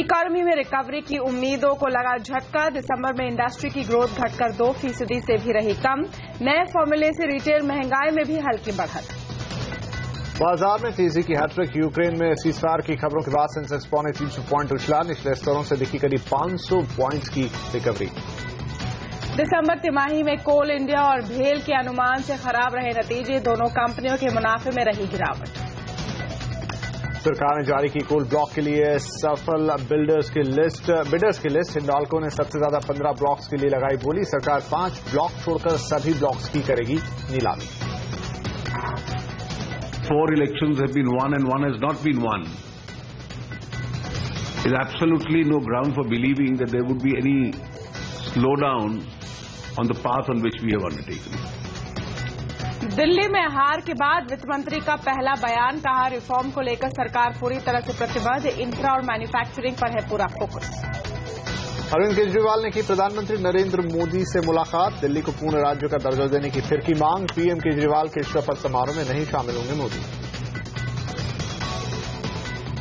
Economy में recovery की उम्मीदों को लगा झटका। दिसंबर में इंडस्ट्री की ग्रोथ घटकर 2% से भी रही कम। नए फॉर्मूले से रिटेल महंगाई में भी हल्की बढ़त। बाजार में तेजी की हैट्रिक। यूक्रेन में सीजफायर की खबरों के बाद सेंसेक्स 300 पॉइंट उछला। निचले स्तरों से दिखी करीब 500 पॉइंट्स की रिकवरी। दिसंबर तिमाही में कोल इंडिया और भेल के अनुमान से खराब रहे नतीजे। दोनों कंपनियों के मुनाफे में रही गिरावट। सरकार ने जारी की कोल ब्लॉक के लिए सफल बिल्डर्स की लिस्ट। हिंडाल्को ने सबसे ज्यादा 15 ब्लॉक्स के लिए लगाई बोली। सरकार 5 ब्लॉक छोड़कर सभी ब्लॉक्स की करेगी नीलामी। 4 elections have been won and one has not been won. There is absolutely no ground for believing that there would be any slowdown on the path on which we have undertaken. Delhi में हार के बाद वित्त मंत्री का पहला बयान। कहा, रिफॉर्म को लेकर सरकार पूरी तरह से प्रतिबद्ध। इंफ्रा और मैन्युफैक्चरिंग पर है पूरा फोकस। अरविंद केजरीवाल ने की प्रधानमंत्री नरेंद्र मोदी से मुलाकात। दिल्ली को पूर्ण राज्य का दर्जा देने की फिर की मांग। पीएम केजरीवाल के शपथ समारोह में नहीं शामिल होंगे मोदी।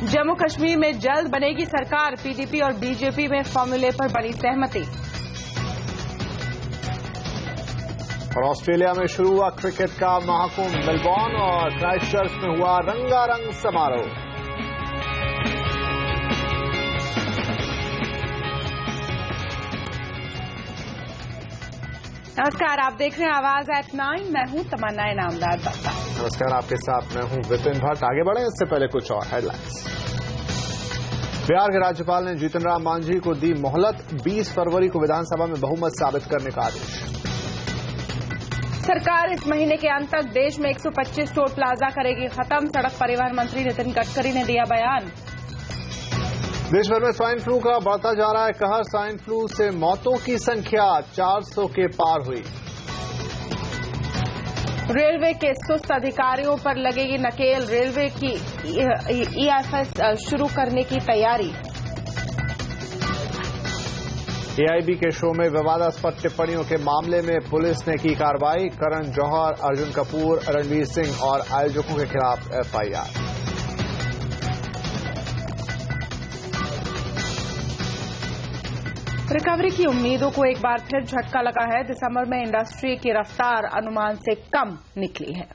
जम्मू कश्मीर में जल्द बनेगी सरकार। पीडीपी और बीजेपी में फॉर्मूले पर बनी सहमति। और ऑस्ट्रेलिया में शुरू हुआ क्रिकेट का महाकुंभ। मेलबॉर्न और क्राइस्टचर्च में हुआ रंगारंग समारोह। नमस्कार, आप देख रहे हैं आवाज एट 9। मैं हूं तमन्ना इनामदार दत्ता। नमस्कार, आपके साथ मैं हूं विपिन भट्ट। आगे बढ़े इससे पहले कुछ और हेडलाइंस। बिहार के राज्यपाल ने जीतन राम मांझी को दी मोहलत। 20 फरवरी को विधानसभा में बहुमत साबित करने का आदेश। सरकार इस महीने के अंत तक देश में 125 टोल प्लाजा करेगी खत्म। सड़क परिवहन मंत्री नितिन गडकरी ने दिया बयान। देश भर में स्वाइन फ्लू का बढ़ता जा रहा है कहर। स्वाइन फ्लू से मौतों की संख्या 400 के पार हुई। रेलवे के सुस्त अधिकारियों पर लगेगी नकेल। रेलवे की ईएफएस शुरू करने की तैयारी। एआईबी के शो में विवादास्पद टिप्पणियों के मामले में पुलिस ने की कार्रवाई। करण जौहर, अर्जुन कपूर, रणवीर सिंह और आयोजकों के खिलाफ एफआईआर। रिकवरी की उम्मीदों को एक बार फिर झटका लगा है। दिसंबर में इंडस्ट्री की रफ्तार अनुमान से कम निकली है।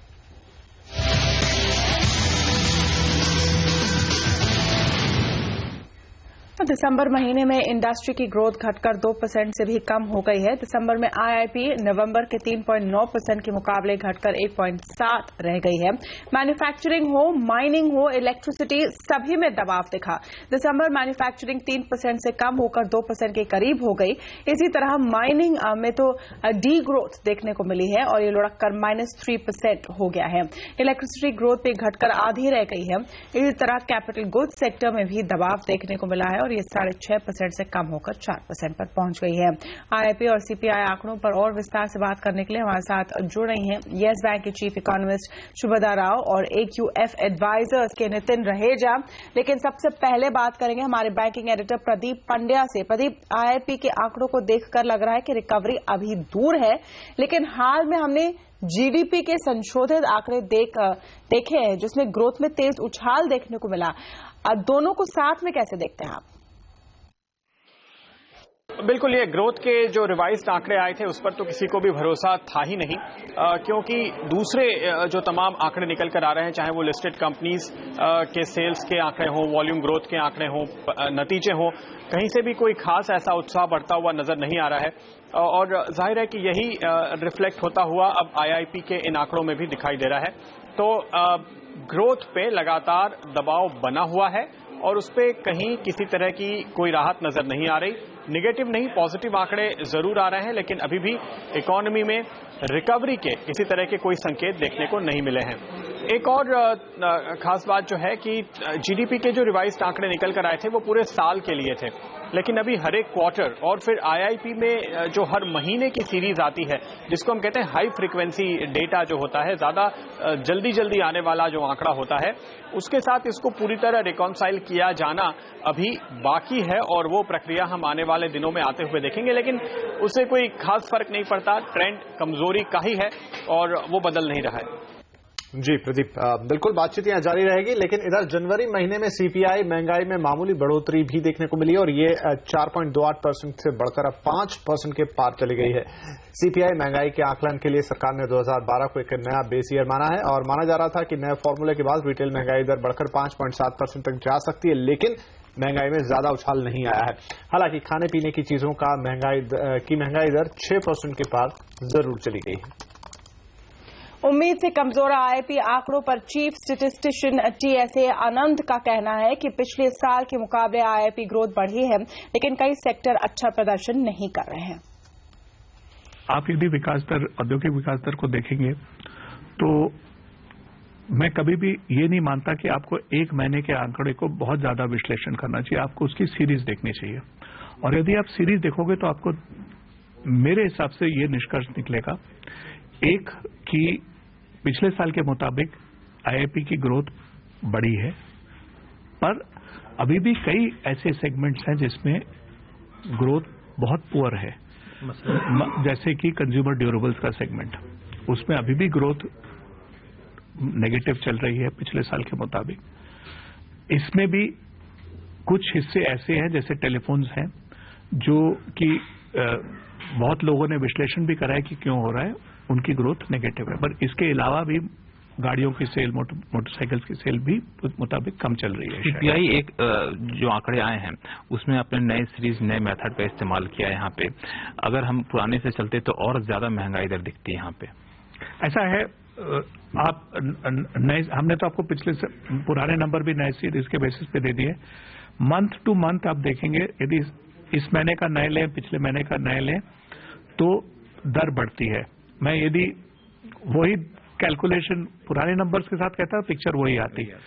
दिसंबर महीने में इंडस्ट्री की ग्रोथ घटकर 2% से भी कम हो गई है। दिसंबर में आईआईपी नवंबर के 3.9% के मुकाबले घटकर 1.7 रह गई है। मैन्युफैक्चरिंग हो, माइनिंग हो, इलेक्ट्रिसिटी, सभी में दबाव दिखा। दिसंबर मैन्युफैक्चरिंग 3% से कम होकर 2% के करीब हो गई। इसी तरह माइनिंग में तो डी ग्रोथ देखने को मिली है और ये लुढ़ककर -3% हो गया है। इलेक्ट्रिसिटी ग्रोथ भी घटकर आधी रह गई है। इसी तरह कैपिटल गुड्स सेक्टर में भी दबाव देखने को मिला है और ये 6.5% से कम होकर 4% पर पहुंच गई है। आईआईपी और सीपीआई आंकड़ों पर और विस्तार से बात करने के लिए हमारे साथ जुड़ रही हैं येस बैंक के चीफ इकोनॉमिस्ट शुभदा राव और AQF एडवाइजर्स के नितिन रहेजा। लेकिन सबसे पहले बात करेंगे हमारे बैंकिंग एडिटर प्रदीप पंड्या से। प्रदीप, आईआईपी के आंकड़ों को देखकर लग रहा है कि रिकवरी अभी दूर है, लेकिन हाल में हमने जीडीपी के संशोधित आंकड़े देखे हैं जिसमें ग्रोथ में तेज उछाल देखने को मिला। दोनों को साथ में कैसे देखते हैं आप? बिल्कुल, ये ग्रोथ के जो रिवाइज्ड आंकड़े आए थे उस पर तो किसी को भी भरोसा था ही नहीं, क्योंकि दूसरे जो तमाम आंकड़े निकल कर आ रहे हैं, चाहे वो लिस्टेड कंपनीज के सेल्स के आंकड़े हों, वॉल्यूम ग्रोथ के आंकड़े हों, नतीजे हों, कहीं से भी कोई खास ऐसा उत्साह बढ़ता हुआ नजर नहीं आ रहा है। और जाहिर है कि यही रिफ्लेक्ट होता हुआ अब आईआईपी के इन आंकड़ों में भी दिखाई दे रहा है। तो ग्रोथ पे लगातार दबाव बना हुआ है और उस पे कहीं किसी तरह की कोई राहत नजर नहीं आ रही। निगेटिव नहीं, पॉजिटिव आंकड़े जरूर आ रहे हैं, लेकिन अभी भी इकोनॉमी में रिकवरी के किसी तरह के कोई संकेत देखने को नहीं मिले हैं। एक और खास बात जो है कि जीडीपी के जो रिवाइज्ड आंकड़े निकल कर आए थे वो पूरे साल के लिए थे, लेकिन अभी हर एक क्वार्टर और फिर आईआईपी में जो हर महीने की सीरीज आती है, जिसको हम कहते हैं हाई फ्रीक्वेंसी डेटा जो होता है, ज्यादा जल्दी आने वाला जो आंकड़ा होता है, उसके साथ इसको पूरी तरह रिकॉन्साइल किया जाना अभी बाकी है और वो प्रक्रिया हम आने वाले दिनों में आते हुए देखेंगे। लेकिन उससे कोई खास फर्क नहीं पड़ता, ट्रेंड कमजोरी का ही है और वो बदल नहीं रहा है। जी प्रदीप, बिल्कुल बातचीत यहाँ जारी रहेगी, लेकिन इधर जनवरी महीने में सीपीआई महंगाई में मामूली बढ़ोतरी भी देखने को मिली और ये 4.28% से बढ़कर अब 5% के पार चली गई है। सीपीआई महंगाई के आकलन के लिए सरकार ने 2012 को एक नया बेस ईयर माना है और माना जा रहा था कि नए फॉर्मूले के बाद रिटेल महंगाई दर बढ़कर 5.7% तक जा सकती है, लेकिन महंगाई में ज्यादा उछाल नहीं आया है। हालांकि खाने पीने की चीजों का महंगाई दर 6% के पार जरूर चली गई है। उम्मीद से कमजोर आईआईपी आंकड़ों पर चीफ स्टैटिस्टिशियन टीएसए आनंद का कहना है कि पिछले साल के मुकाबले आईआईपी ग्रोथ बढ़ी है, लेकिन कई सेक्टर अच्छा प्रदर्शन नहीं कर रहे हैं। आप यदि विकास दर, औद्योगिक विकास दर को देखेंगे तो मैं कभी भी ये नहीं मानता कि आपको एक महीने के आंकड़े को बहुत ज्यादा विश्लेषण करना चाहिए, आपको उसकी सीरीज देखनी चाहिए। और यदि आप सीरीज देखोगे तो आपको मेरे हिसाब से ये निष्कर्ष निकलेगा, एक कि पिछले साल के मुताबिक आईआईपी की ग्रोथ बढ़ी है, पर अभी भी कई ऐसे सेगमेंट्स हैं जिसमें ग्रोथ बहुत पुअर है, जैसे कि कंज्यूमर ड्यूरेबल्स का सेगमेंट, उसमें अभी भी ग्रोथ नेगेटिव चल रही है पिछले साल के मुताबिक। इसमें भी कुछ हिस्से ऐसे हैं जैसे टेलीफोन्स हैं जो कि बहुत लोगों ने विश्लेषण भी करा है कि क्यों हो रहा है, उनकी ग्रोथ नेगेटिव है। पर इसके अलावा भी गाड़ियों की सेल, मोटरसाइकिल्स की सेल भी मुताबिक कम चल रही है। सीपीआई एक जो आंकड़े आए हैं उसमें अपने नए सीरीज, नए मेथड का इस्तेमाल किया है। यहाँ पे अगर हम पुराने से चलते तो और ज्यादा महंगाई दर दिखती है। यहाँ पे ऐसा है, आप नए, हमने तो आपको पिछले पुराने नंबर भी नए सीरीज के बेसिस पे दे दिए। मंथ टू मंथ आप देखेंगे, यदि इस महीने का नए लें, पिछले महीने का नए लें, तो दर बढ़ती है। मैं यदि वही कैलकुलेशन पुराने नंबर्स के साथ कहता, पिक्चर वही आती है।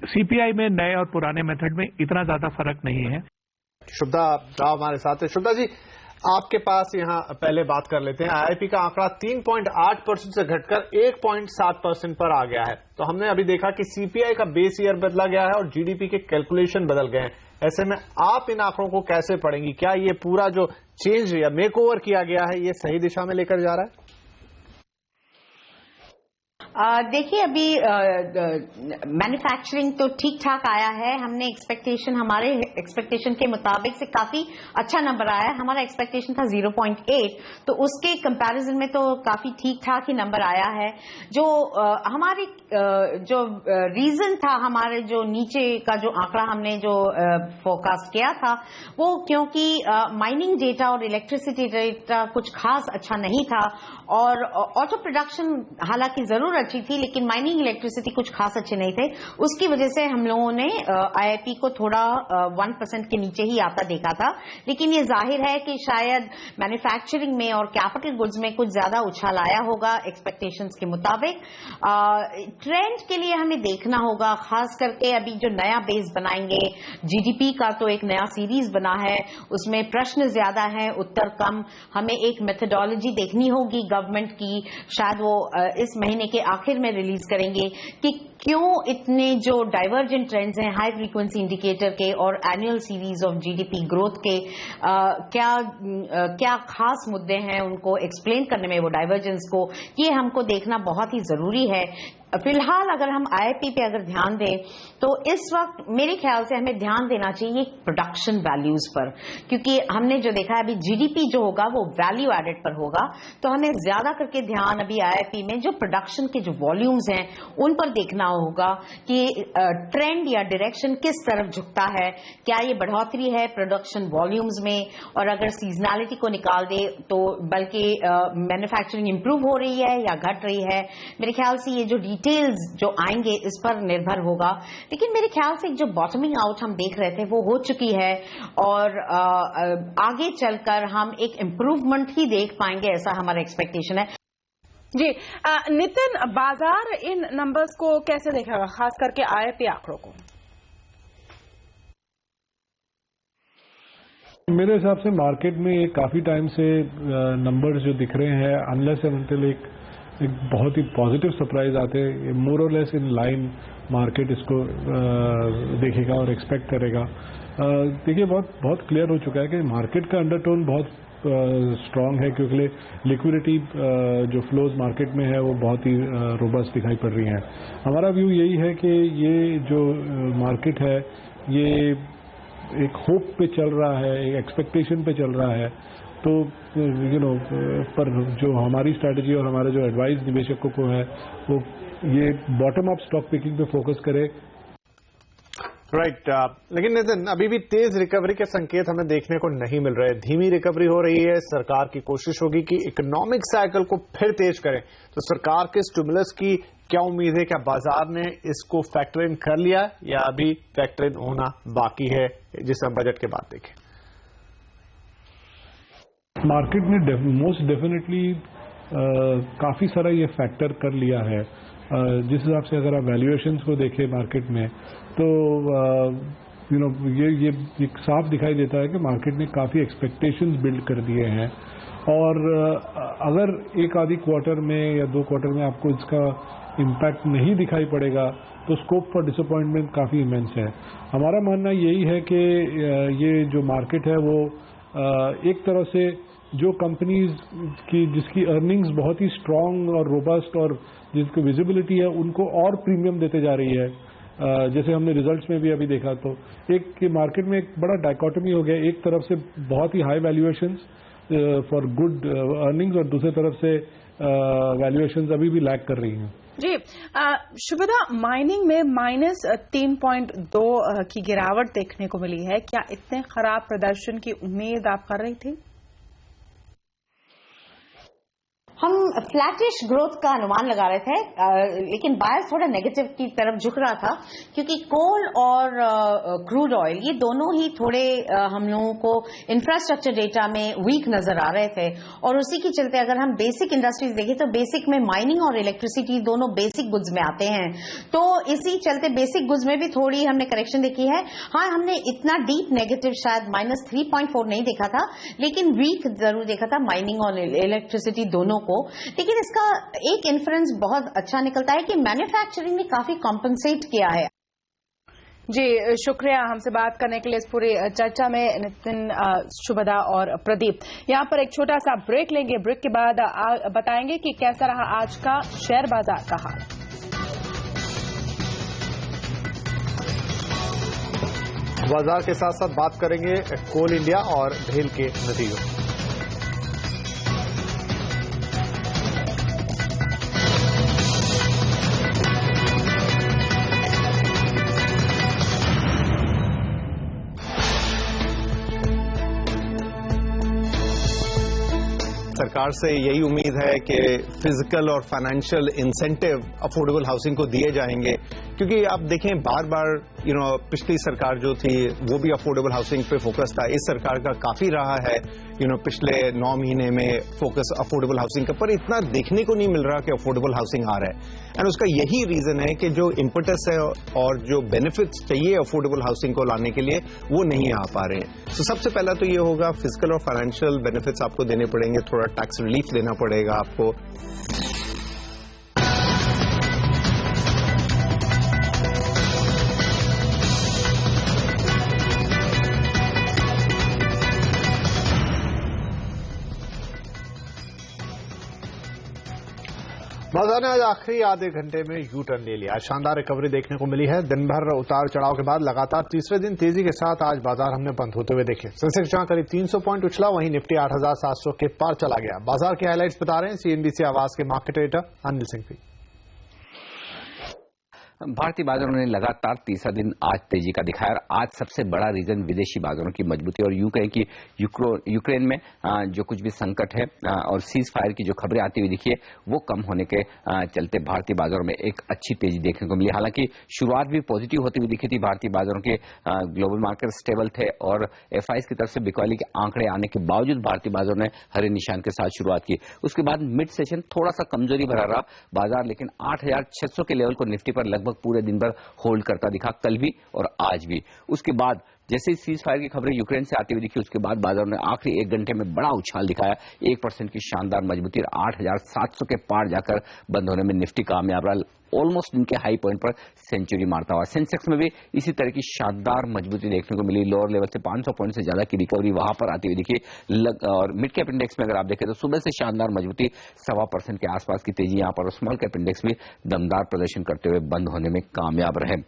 सीपीआई में नए और पुराने मेथड में इतना ज्यादा फर्क नहीं है। शुभदा राव हमारे साथ है। शुभदा जी, आपके पास यहाँ पहले बात कर लेते हैं। आईआईपी का आंकड़ा 3.8% से घटकर 1.7% पर आ गया है। तो हमने अभी देखा कि सीपीआई का बेस ईयर बदला गया है और जीडीपी के कैलकुलेशन बदल गए हैं। ऐसे में आप इन आंकड़ों को कैसे पढ़ेंगी? क्या ये पूरा जो चेंज या मेकओवर किया गया है ये सही दिशा में लेकर जा रहा है? देखिए, अभी मैन्युफैक्चरिंग तो ठीक ठाक आया है। हमने हमारे एक्सपेक्टेशन के मुताबिक से काफी अच्छा नंबर आया है। हमारा एक्सपेक्टेशन था 0.8, तो उसके कंपैरिजन में तो काफी ठीक ठाक ही नंबर आया है। जो हमारी जो रीजन था, हमारे जो नीचे का जो आंकड़ा हमने जो फोरकास्ट किया था, वो क्योंकि माइनिंग डेटा और इलेक्ट्रिसिटी डेटा कुछ खास अच्छा नहीं था, और ऑटो प्रोडक्शन हालांकि जरूर अच्छी थी, लेकिन माइनिंग इलेक्ट्रिसिटी कुछ खास अच्छे नहीं थे। उसकी वजह से हम लोगों ने आईआईपी को थोड़ा 1% के नीचे ही आता देखा था। लेकिन ये जाहिर है कि शायद मैन्युफैक्चरिंग में और कैपिटल गुड्स में कुछ ज्यादा उछाल आया होगा एक्सपेक्टेशंस के मुताबिक। ट्रेंड के लिए हमें देखना होगा, खास करके अभी जो नया बेस बनाएंगे, जीडीपी का तो एक नया सीरीज बना है, उसमें प्रश्न ज्यादा है, उत्तर कम। हमें एक मेथोडोलॉजी देखनी होगी गवर्नमेंट की, शायद वो इस महीने के आखिर में रिलीज करेंगे कि क्यों इतने जो डाइवर्जेंट ट्रेंड्स हैं हाई फ्रीक्वेंसी इंडिकेटर के और annual series of GDP growth के, क्या खास मुद्दे हैं, उनको एक्सप्लेन करने में वो डाइवर्जेंस को, ये हमको देखना बहुत ही जरूरी है। फिलहाल अगर हम आईआईपी पे अगर ध्यान दें तो इस वक्त मेरे ख्याल से हमें ध्यान देना चाहिए प्रोडक्शन वैल्यूज पर, क्योंकि हमने जो देखा है अभी जीडीपी जो होगा वो वैल्यू एडेड पर होगा। तो हमें ज्यादा करके ध्यान अभी आईआईपी में जो प्रोडक्शन के जो वॉल्यूम्स हैं उन पर देखना होगा कि ट्रेंड या डायरेक्शन किस तरफ झुकता है, क्या ये बढ़ोतरी है प्रोडक्शन वॉल्यूम्स में, और अगर सीजनैलिटी को निकाल दे तो बल्कि मैन्युफैक्चरिंग इंप्रूव हो रही है या घट रही है। मेरे ख्याल से ये जो डिटेल्स जो आएंगे इस पर निर्भर होगा। लेकिन मेरे ख्याल से जो बॉटमिंग आउट हम देख रहे थे वो हो चुकी है, और आगे चलकर हम एक इम्प्रूवमेंट ही देख पाएंगे, ऐसा हमारा एक्सपेक्टेशन है। जी नितिन, बाजार इन नंबर्स को कैसे देखेगा, खास करके आईआईपी आंकड़ों को? मेरे हिसाब से मार्केट में काफी टाइम से नंबर्स जो दिख रहे हैं, अनलेस एंड अनटिल एक बहुत ही पॉजिटिव सरप्राइज आते हैं, मोर और लेस इन लाइन मार्केट इसको देखेगा और एक्सपेक्ट करेगा। देखिए, बहुत क्लियर हो चुका है कि मार्केट का अंडरटोन बहुत स्ट्रांग है क्योंकि लिक्विडिटी जो फ्लोज मार्केट में है वो बहुत ही रोबस्ट दिखाई पड़ रही हैं। हमारा व्यू यही है कि ये जो मार्केट है ये एक होप पे चल रहा है, एक एक्सपेक्टेशन पे चल रहा है। तो पर जो हमारी स्ट्रैटेजी और हमारे जो एडवाइस निवेशकों को है वो ये बॉटम अप स्टॉक पिकिंग पे फोकस करे। राइट लेकिन नितिन, अभी भी तेज रिकवरी के संकेत हमें देखने को नहीं मिल रहे। धीमी रिकवरी हो रही है। सरकार की कोशिश होगी कि इकोनॉमिक साइकिल को फिर तेज करें, तो सरकार के स्टिमुलस की क्या उम्मीद है? क्या बाजार ने इसको फैक्टर इन कर लिया या अभी फैक्टर इन होना बाकी है, जिसे हम बजट के बाद देखें? मार्केट ने मोस्ट डेफिनेटली काफी सारा ये फैक्टर कर लिया है। जिस हिसाब से अगर आप वैल्यूएशंस को देखें मार्केट में तो ये साफ दिखाई देता है कि मार्केट ने काफी एक्सपेक्टेशंस बिल्ड कर दिए हैं और अगर एक आधी क्वार्टर में या 2 क्वार्टर में आपको इसका इम्पैक्ट नहीं दिखाई पड़ेगा तो स्कोप फॉर डिसअपॉइंटमेंट काफी इमेंस है। हमारा मानना यही है कि ये जो मार्केट है वो एक तरह से जो कंपनीज की जिसकी अर्निंग्स बहुत ही स्ट्रांग और रोबस्ट और जिसकी विजिबिलिटी है उनको और प्रीमियम देते जा रही है। जैसे हमने रिजल्ट्स में भी अभी देखा तो एक मार्केट में एक बड़ा डायकोटमी हो गया। एक तरफ से बहुत ही high valuations for good earnings और दूसरी तरफ से वैल्यूएशंस अभी भी लैग कर रही हैं। जी शुभदा, माइनिंग में -3.2 की गिरावट देखने को मिली है। क्या इतने खराब प्रदर्शन की उम्मीद आप कर रही थी? हम फ्लैटिश ग्रोथ का अनुमान लगा रहे थे, लेकिन बायस थोड़ा नेगेटिव की तरफ झुक रहा था क्योंकि कोल और क्रूड ऑयल ये दोनों ही थोड़े हम लोगों को इंफ्रास्ट्रक्चर डेटा में वीक नजर आ रहे थे और उसी के चलते अगर हम बेसिक इंडस्ट्रीज देखें तो बेसिक में माइनिंग और इलेक्ट्रिसिटी दोनों बेसिक गुड्स में आते हैं। तो इसी चलते बेसिक गुड्स में भी थोड़ी हमने करेक्शन देखी है। हाँ, हमने इतना डीप नेगेटिव शायद -3.4 नहीं देखा था, लेकिन वीक जरूर देखा था माइनिंग और इलेक्ट्रिसिटी दोनों को। लेकिन इसका एक इन्फ्रेंस बहुत अच्छा निकलता है कि मैन्युफैक्चरिंग ने काफी कॉम्पनसेट किया है। जी शुक्रिया हमसे बात करने के लिए इस पूरी चर्चा में नितिन, शुभदा और प्रदीप। यहाँ पर एक छोटा सा ब्रेक लेंगे। ब्रेक के बाद बताएंगे कि कैसा रहा आज का शेयर बाजार का हाल। बाजार के साथ साथ बात करेंगे कोल इंडिया और ढेल के नतीजों। सरकार से यही उम्मीद है कि फिजिकल और फाइनेंशियल इंसेंटिव अफोर्डेबल हाउसिंग को दिए जाएंगे, क्योंकि आप देखें बार बार पिछली सरकार जो थी वो भी अफोर्डेबल हाउसिंग पे फोकस था। इस सरकार का काफी रहा है पिछले 9 महीने में फोकस अफोर्डेबल हाउसिंग का, पर इतना देखने को नहीं मिल रहा कि अफोर्डेबल हाउसिंग आ रहा है। एंड उसका यही रीजन है कि जो इम्पटस है और जो बेनिफिट्स चाहिए अफोर्डेबल हाउसिंग को लाने के लिए वो नहीं आ पा रहे हैं। तो सबसे पहला तो ये होगा फिजिकल और फाइनेंशियल बेनिफिट्स आपको देने पड़ेंगे, थोड़ा टैक्स रिलीफ देना पड़ेगा आपको। बाजार ने आज आखिरी आधे घंटे में यू टर्न ले लिया। शानदार रिकवरी देखने को मिली है। दिन भर उतार चढ़ाव के बाद लगातार तीसरे दिन तेजी के साथ आज बाजार हमने बंद होते हुए देखे। सेंसेक्स जहां करीब 300 पॉइंट उछला, वहीं निफ्टी 8700 के पार चला गया। बाजार के हाइलाइट्स बता रहे हैं सीएनबीसी आवाज के मार्केट एडिटर अनिल सिंह। भारतीय बाजारों ने लगातार तीसरा दिन आज तेजी का दिखाया। आज सबसे बड़ा रीजन विदेशी बाजारों की मजबूती और यूं कहें कि यूक्रेन में जो कुछ भी संकट है और सीज फायर की जो खबरें आती हुई दिखी है वो कम होने के चलते भारतीय बाजारों में एक अच्छी तेजी देखने को मिली। हालांकि शुरुआत भी पॉजिटिव होती हुई दिखी थी। भारतीय बाजारों के ग्लोबल मार्केट स्टेबल थे और एफआईज की तरफ से बिकवाली के आंकड़े आने के बावजूद भारतीय बाजारों ने हरे निशान के साथ शुरुआत की। उसके बाद मिड सेशन थोड़ा सा कमजोरी भरा रहा बाजार, लेकिन 8600 के लेवल को निफ्टी पर लगभग पूरे दिन भर होल्ड करता दिखा, कल भी और आज भी। उसके बाद जैसे ही सीज फायर की खबरें यूक्रेन से आती हुई दिखी, उसके बाद बाजार ने आखिरी 1 घंटे में बड़ा उछाल दिखाया। 1% की शानदार मजबूती और 8700 के पार जाकर बंद होने में निफ्टी कामयाब रहा। ऑलमोस्ट इनके हाई पॉइंट पर सेंचुरी मारता हुआ। सेंसेक्स में भी इसी तरह की शानदार मजबूती देखने को मिली, लोअर लेवल से 500 पॉइंट से ज्यादा की रिकवरी वहां पर आती हुई दिखी। और मिड कैप इंडेक्स में अगर आप देखें तो सुबह से शानदार मजबूती, 1.25% के आसपास की तेजी यहां पर। स्मॉल कैप इंडेक्स भी दमदार प्रदर्शन करते हुए बंद होने में कामयाब रहे।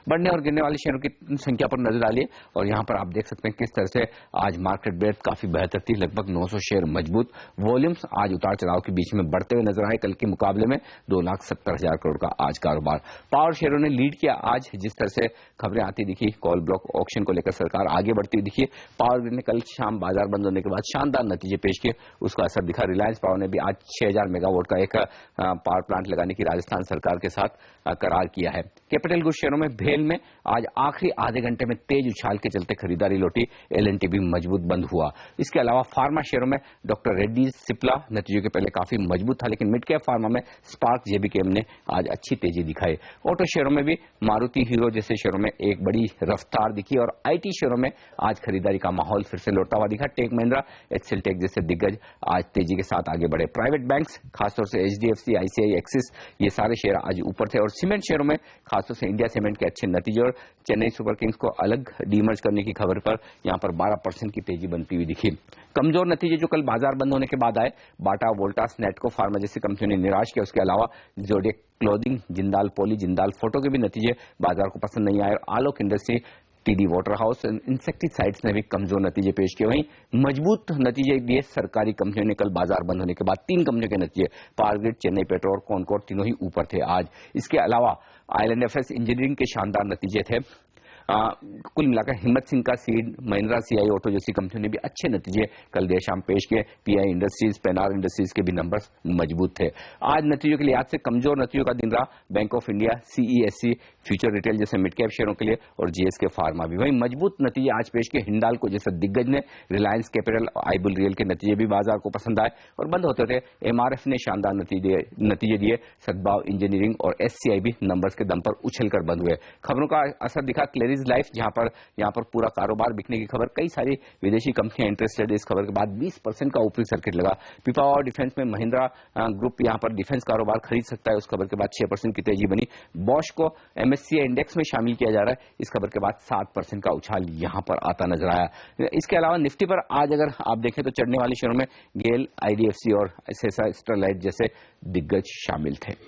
बढ़ने और गिरने वाले शेयरों की संख्या पर नजर डालिए और यहां पर आप देख सकते हैं किस तरह से आज मार्केट ब्रेथ काफी बेहतर थी। लगभग 900 शेयर मजबूत। वॉल्यूम्स आज उतार चढ़ाव के बीच में बढ़ते हुए नजर आए। कल के मुकाबले में 2,70,000 करोड़ का आज कारोबार। पावर शेयरों ने लीड किया आज, जिस तरह से खबरें आती दिखी कॉल ब्लॉक ऑक्शन को लेकर सरकार आगे बढ़ती हुई दिखी। पावर ग्रिड ने कल शाम बाजार बंद होने के बाद शानदार नतीजे पेश किए, उसका असर दिखा। रिलायंस पावर ने भी आज 6,000 मेगावाट का एक पावर प्लांट लगाने की राजस्थान सरकार के साथ करार किया है। कैपिटल गुड्स शेयरों में भेल में आज आखिरी आधे घंटे में तेज उछाल के चलते खरीदारी लौटी। L&T भी मजबूत बंद हुआ। इसके अलावा फार्मा शेयरों में डॉक्टर रेड्डीज सिप्ला नतीजों के पहले काफी मजबूत था, लेकिन मिड कैप फार्मा में स्पार्क जेबीकेएम ने आज अच्छी तेजी दिखाई। ऑटो शेयरों में भी मारुति हीरो जैसे शेयरों में एक बड़ी रफ्तार दिखी और IT शेयरों में आज खरीदारी का माहौल फिर से लौटता हुआ दिखा। टेक महिंद्रा, HCL टेक जैसे दिग्गज आज तेजी के साथ आगे बढ़े। प्राइवेट बैंक्स खासतौर से HDFC, ICICI, एक्सिस, ये सारे शेयर आज ऊपर थे। और सीमेंट शेयरों में खासतौर से इंडिया सीमेंट के अच्छे नतीजे और चेन्नई सुपर किंग्स को अलग डीमर्ज करने की खबर पर यहां पर 12% की तेजी बनती हुई दिखी। कमजोर नतीजे जो कल बाजार बंद होने के बाद आए, बाटा, वोल्टास, नेटको फार्मा जैसी कंपनियों ने निराश किया। उसके अलावा Zodiac clothing, Jindal poly, Jindal photo के भी नतीजे बाजार को पसंद नहीं आए। और Alok industry, TD water house, insecticides ने भी कमजोर नतीजे पेश किए। वहीं मजबूत नतीजे दिए सरकारी कंपनियों ने कल बाजार बंद होने के बाद। 3 कंपनियों के नतीजे पावर ग्रिड, चेन्नई पेट्रो और कॉनकोर तीनों ही ऊपर थे आज। इसके अलावा IL&FS इंजीनियरिंग के शानदार नतीजे थे। कुल मिलाकर हिम्मत सिंह का सीड, महिंद्रा, CI ऑटो जैसी कंपनियों ने भी अच्छे नतीजे कल देर शाम पेश किए। PI इंडस्ट्रीज, पेनार इंडस्ट्रीज के भी नंबर्स मजबूत थे। आज नतीजों के लिहाज से कमजोर नतीजों का दिन रहा bank of India, CESC, future retail जैसे मिड कैप शेयरों के लिए और GSK फार्मा भी। वहीं मजबूत नतीजे आज पेश किए हिंडाल्को जैसे दिग्गज ने। रिलायंस कैपिटल, आईबुल रियल के नतीजे भी बाजार को पसंद आए और बंद होते थे। MRF ने शानदार नतीजे दिए। सद्भाव इंजीनियरिंग और SCI भी नंबर्स के दम पर उछलकर बंद हुए। खबरों का असर दिखा क्लेरिज लाइफ, जहां पर पूरा कारोबार बिकने की खबर, कई सारी विदेशी कंपनियां इंटरेस्टेड है। इस खबर के बाद 20% का ऊपरी सर्किट लगा। पिपावाव डिफेंस में महिंद्रा ग्रुप यहां पर डिफेंस कारोबार खरीद सकता है, उस खबर के बाद 6% की तेजी बनी। बॉश को MSCI इंडेक्स में शामिल किया जा रहा है, इस खबर के बाद 7% का उछाल यहां पर आता नजर आया। इसके अलावा निफ्टी पर आज अगर आप देखें तो चढ़ने वाले शेयरों में गेल, IDFC और स्टरलाइट जैसे दिग्गज शामिल थे।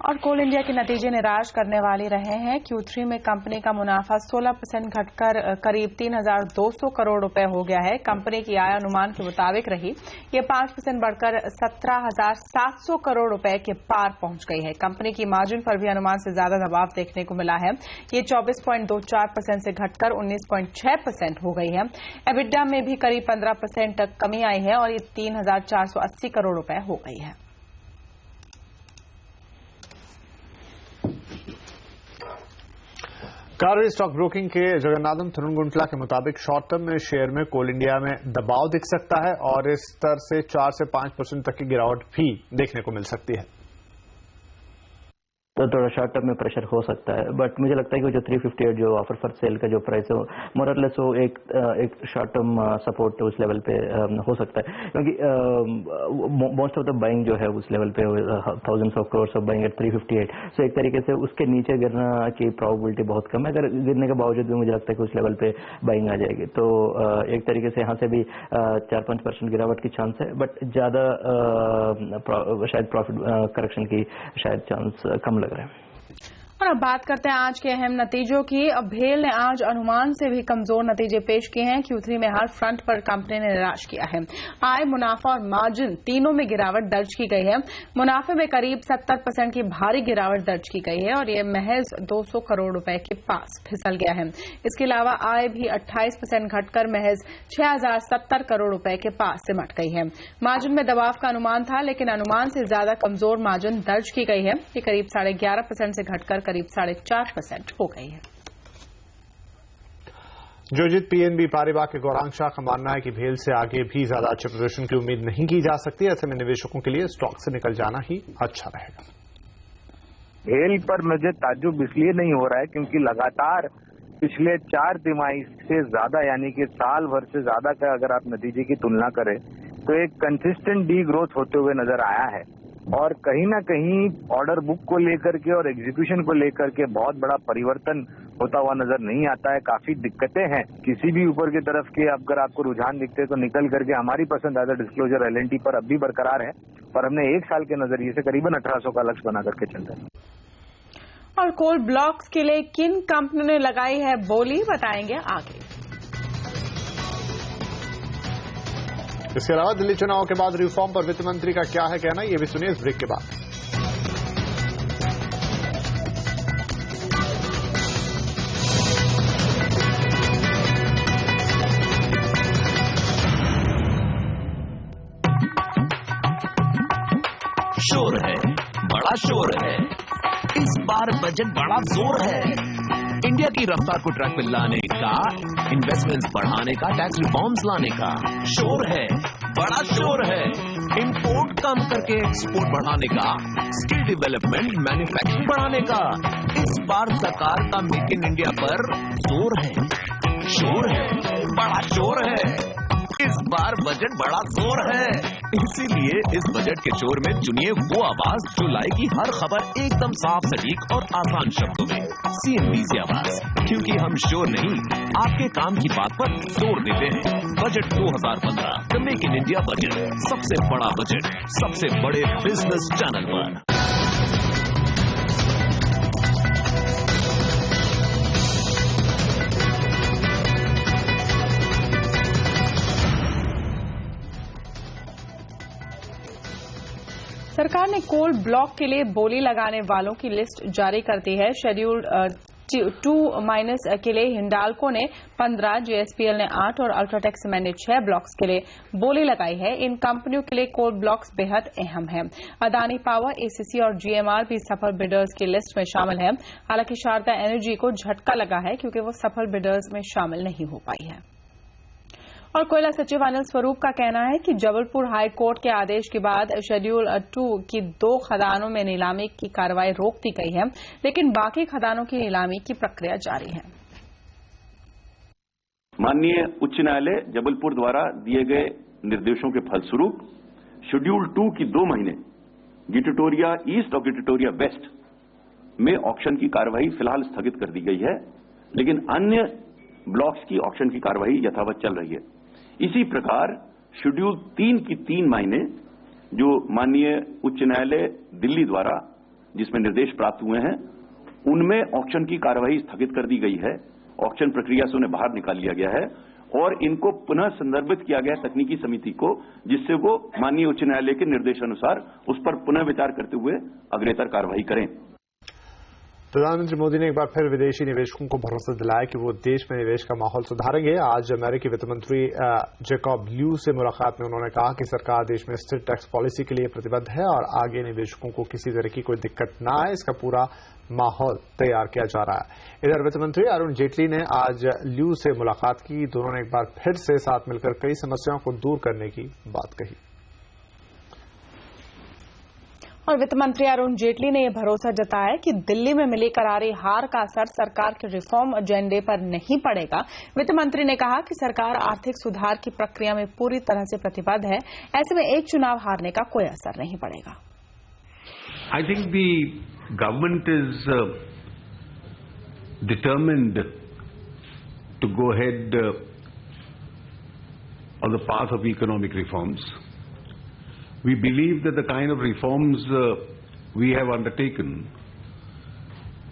और कोल इंडिया के नतीजे निराश करने वाले रहे हैं। Q3 में कंपनी का मुनाफा 16% घटकर करीब 3,200 करोड़ रुपए हो गया है। कंपनी की आय अनुमान के मुताबिक रही, ये 5% बढ़कर 17,700 करोड़ रुपए के पार पहुंच गई है। कंपनी की मार्जिन पर भी अनुमान से ज्यादा दबाव देखने को मिला है, ये 24.24% से घटकर 19.6% हो गई है। एबिडा में भी करीब 15% तक कमी आई है और ये 3,480 करोड़ रुपए हो गई है। कारवेरी स्टॉक ब्रोकिंग के जगन्नाथम थरुनगुंटला के मुताबिक शॉर्ट टर्म में शेयर में कोल इंडिया में दबाव दिख सकता है और इस स्तर से 4 से 5% तक की गिरावट भी देखने को मिल सकती है। तो थोड़ा शॉर्ट टर्म में प्रेशर हो सकता है, बट मुझे लगता है कि जो 358 जो ऑफर फॉर सेल का जो प्राइस है मोर और लेस वो एक शॉर्ट टर्म सपोर्ट उस लेवल पे हो सकता है, क्योंकि मोस्ट ऑफ द बाइंग जो है उस लेवल पे thousands of crore of buying eight 358। सो एक तरीके से उसके नीचे गिरना की प्रोबेबिलिटी बहुत कम है। अगर गिरने के बावजूद भी मुझे लगता है कि उस लेवल पे बाइंग आ जाएगी, तो एक तरीके से यहाँ से भी 4-5% गिरावट की चांस है, बट ज्यादा शायद प्रॉफिट करेक्शन की शायद चांस कम लग रहा है। और अब बात करते हैं आज के अहम नतीजों की। अब भेल ने आज अनुमान से भी कमजोर नतीजे पेश किए हैं। Q3 में हर फ्रंट पर कंपनी ने निराश किया है। आय, मुनाफा और मार्जिन तीनों में गिरावट दर्ज की गई है। मुनाफे में करीब 70% की भारी गिरावट दर्ज की गई है और ये महज 200 करोड़ रुपए के पास फिसल गया है। इसके अलावा आय भी 28% घटकर महज 6,070 करोड़ रुपए के पास सिमट गई है। मार्जिन में दबाव का अनुमान था, लेकिन अनुमान से ज्यादा कमजोर मार्जिन दर्ज की गई है। ये करीब 11.5% से घटकर करीब 4.5% हो गई है। जोजित PNB पारिबा के गौरांग शाह का मानना है कि भेल से आगे भी ज्यादा अच्छे प्रदर्शन की उम्मीद नहीं की जा सकती। ऐसे में निवेशकों के लिए स्टॉक से निकल जाना ही अच्छा रहेगा। भेल पर मुझे ताज्जुब इसलिए नहीं हो रहा है क्योंकि लगातार पिछले 4 तिमाही से ज्यादा, यानी कि साल भर से ज्यादा का अगर आप नतीजे की तुलना करें तो एक कंसिस्टेंट डी ग्रोथ होते हुए नजर आया है। और कहीं ना कहीं ऑर्डर बुक को लेकर के और एग्जीक्यूशन को लेकर के बहुत बड़ा परिवर्तन होता हुआ नजर नहीं आता है। काफी दिक्कतें हैं। किसी भी ऊपर की तरफ के अगर आपको रुझान दिखते हैं तो निकल करके हमारी पसंद एज अ डिस्क्लोजर L&T पर अब भी बरकरार है, पर हमने 1 साल के नजरिए से करीबन 1800 का लक्ष्य बना करके चल रहे हैं। और कोल ब्लॉक्स के लिए किन कंपनियों ने लगाई है बोली, बताएंगे आगे। इसके अलावा दिल्ली चुनाव के बाद रिफॉर्म पर वित्त मंत्री का क्या है कहना, ये भी सुनिए इस ब्रेक के बाद। शोर है, बड़ा शोर है, इस बार बजट बड़ा जोर है। इंडिया की रफ्तार को ट्रैक पे लाने का, इन्वेस्टमेंट्स बढ़ाने का, टैक्स रिफॉर्म्स लाने का शोर है, बड़ा शोर है। इंपोर्ट कम करके एक्सपोर्ट बढ़ाने का, स्किल डेवलपमेंट, मैन्युफैक्चरिंग बढ़ाने का। इस बार सरकार का मेक इन इंडिया पर जोर है, शोर है, बड़ा शोर है। इस बार बजट बड़ा जोर है, इसीलिए इस बजट के शोर में चुनिए वो आवाज जो लाएगी हर खबर एकदम साफ, सटीक और आसान शब्दों में। CNBC आवाज, क्योंकि हम शोर नहीं, आपके काम की बात पर जोर देते हैं। Budget 2015, the make in India budget, सबसे बड़ा बजट, सबसे बड़े बिजनेस चैनल पर। सरकार ने कोल ब्लॉक के लिए बोली लगाने वालों की लिस्ट जारी कर दी है। शेड्यूल 2- के लिए हिंडाल्को ने 15, JSPL ने 8 और अल्ट्राटेक सीमेंट ने 6 ब्लॉक्स के लिए बोली लगाई है। इन कंपनियों के लिए कोल ब्लॉक्स बेहद अहम है। अदानी पावर, ACC और GMR भी सफल बिडर्स की लिस्ट में शामिल है। हालांकि शारदा एनर्जी को झटका लगा है क्योंकि वो सफल बिडर्स में शामिल नहीं हो पाई है। और कोयला सचिव अनिल स्वरूप का कहना है कि जबलपुर हाई कोर्ट के आदेश के बाद शेड्यूल 2 की 2 खदानों में नीलामी की कार्रवाई रोक दी गई है, लेकिन बाकी खदानों की नीलामी की प्रक्रिया जारी है। माननीय उच्च न्यायालय जबलपुर द्वारा दिए गए निर्देशों के फलस्वरूप शेड्यूल 2 की 2 महीने गिटटोरिया ईस्ट और गिटटोरिया वेस्ट में ऑक्शन की कार्रवाई फिलहाल स्थगित कर दी गई है, लेकिन अन्य ब्लॉक्स की ऑक्शन की कार्रवाई यथावत चल रही है। इसी प्रकार शेड्यूल 3 की 3 महीने जो माननीय उच्च न्यायालय दिल्ली द्वारा जिसमें निर्देश प्राप्त हुए हैं, उनमें ऑक्शन की कार्रवाई स्थगित कर दी गई है। ऑक्शन प्रक्रिया से उन्हें बाहर निकाल लिया गया है और इनको पुनः संदर्भित किया गया तकनीकी समिति को, जिससे वो माननीय उच्च न्यायालय के निर्देशानुसार उस पर पुनः विचार करते हुए अग्रेतर कार्रवाई करें। प्रधानमंत्री मोदी ने एक बार फिर विदेशी निवेशकों को भरोसा दिलाया कि वो देश में निवेश का माहौल सुधारेंगे। आज अमेरिकी वित्त मंत्री जैकब ल्यू से मुलाकात में उन्होंने कहा कि सरकार देश में स्थिर टैक्स पॉलिसी के लिए प्रतिबद्ध है और आगे निवेशकों को किसी तरह की कोई दिक्कत न आए, इसका पूरा माहौल तैयार किया जा रहा है। इधर वित्त मंत्री अरुण जेटली ने आज ल्यू से मुलाकात की। दोनों ने एक बार फिर से साथ मिलकर कई समस्याओं को दूर करने की बात कही। और वित्त मंत्री अरुण जेटली ने यह भरोसा जताया कि दिल्ली में मिली करारी हार का असर सरकार के रिफॉर्म एजेंडे पर नहीं पड़ेगा। वित्त मंत्री ने कहा कि सरकार आर्थिक सुधार की प्रक्रिया में पूरी तरह से प्रतिबद्ध है। ऐसे में एक चुनाव हारने का कोई असर नहीं पड़ेगा। I think the government is determined to go ahead on the path of economic reforms. We believe that the kind of reforms we have undertaken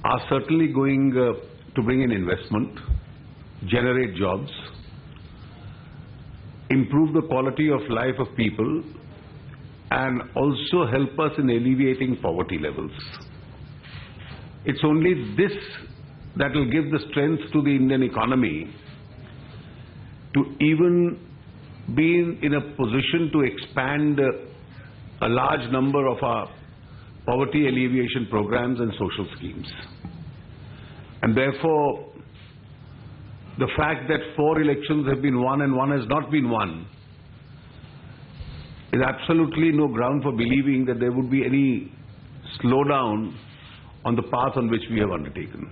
are certainly going to bring in investment, generate jobs, improve the quality of life of people, and also help us in alleviating poverty levels. It's only this that will give the strength to the Indian economy to even be in a position to expand a large number of our poverty alleviation programs and social schemes. And therefore, the fact that 4 elections have been won and 1 has not been won is absolutely no ground for believing that there would be any slowdown on the path on which we have undertaken.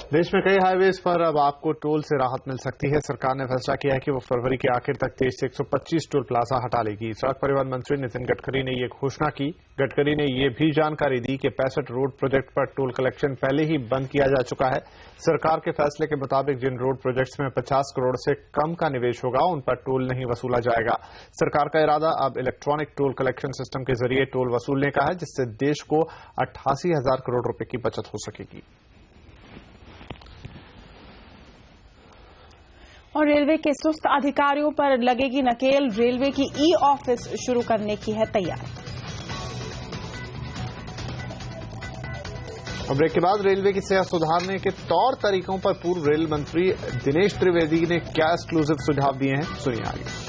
देश में कई highways पर अब आपको toll से राहत मिल सकती है। सरकार ने फैसला किया है कि वो फरवरी के आखिर तक देश से 125 टोल प्लाजा हटा लेगी। सड़क परिवहन मंत्री नितिन गडकरी ने ये घोषणा की। गडकरी ने ये भी जानकारी दी कि 65 रोड प्रोजेक्ट पर टोल कलेक्शन पहले ही बंद किया जा चुका है। सरकार के फैसले के मुताबिक जिन रोड प्रोजेक्ट्स में 50 करोड़ से कम का निवेश होगा उन पर टोल नहीं वसूला जाएगा। सरकार का इरादा अब इलेक्ट्रॉनिक टोल कलेक्शन सिस्टम के जरिए टोल वसूलने का है, जिससे देश को 88,000 करोड़ रुपए की बचत हो सकेगी। और रेलवे के सुस्त अधिकारियों पर लगेगी नकेल। रेलवे की ई ऑफिस शुरू करने की है तैयारी। और ब्रेक के बाद रेलवे की सेवा सुधारने के तौर तरीकों पर पूर्व रेल मंत्री दिनेश त्रिवेदी ने क्या एक्सक्लूसिव सुझाव दिए हैं, सुनिए आगे।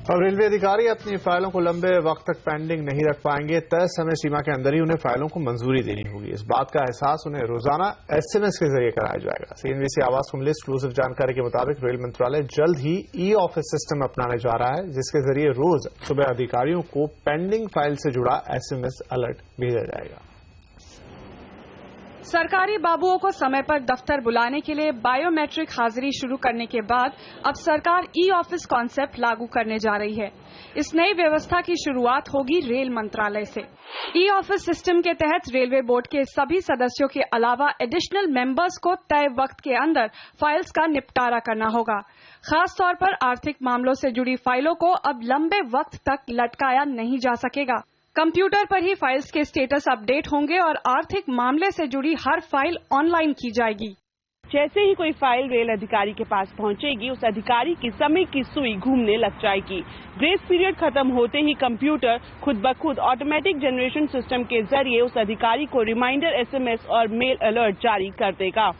अब रेलवे अधिकारी अपनी फाइलों को लंबे वक्त तक पेंडिंग नहीं रख पाएंगे। तय समय सीमा के अंदर ही उन्हें फाइलों को मंजूरी देनी होगी। इस बात का एहसास उन्हें रोजाना एसएमएस के जरिए कराया जाएगा। सीएनबीसी आवाज को मिली एक्सक्लूसिव जानकारी के मुताबिक रेल मंत्रालय जल्द ही ई ऑफिस सिस्टम अपनाने जा रहा है, जिसके जरिए रोज सुबह अधिकारियों को पेंडिंग फाइल से जुड़ा एसएमएस अलर्ट भेजा जाएगा। सरकारी बाबुओं को समय पर दफ्तर बुलाने के लिए बायोमेट्रिक हाजिरी शुरू करने के बाद अब सरकार ई ऑफिस कॉन्सेप्ट लागू करने जा रही है। इस नई व्यवस्था की शुरुआत होगी रेल मंत्रालय से। ई ऑफिस सिस्टम के तहत रेलवे बोर्ड के सभी सदस्यों के अलावा एडिशनल मेंबर्स को तय वक्त के अंदर फाइल्स का निपटारा करना होगा। खास तौर पर आर्थिक मामलों से जुड़ी फाइलों को अब लंबे वक्त तक लटकाया नहीं जा सकेगा। कंप्यूटर पर ही फाइल्स के स्टेटस अपडेट होंगे और आर्थिक मामले से जुड़ी हर फाइल ऑनलाइन की जाएगी। जैसे ही कोई फाइल रेल अधिकारी के पास पहुंचेगी, उस अधिकारी की समय की सुई घूमने लग जाएगी। ग्रेस पीरियड खत्म होते ही कंप्यूटर खुद ब खुद ऑटोमेटिक जनरेशन सिस्टम के जरिए उस अधिकारी को रिमाइंडर एसएमएस और मेल अलर्ट जारी कर देगा।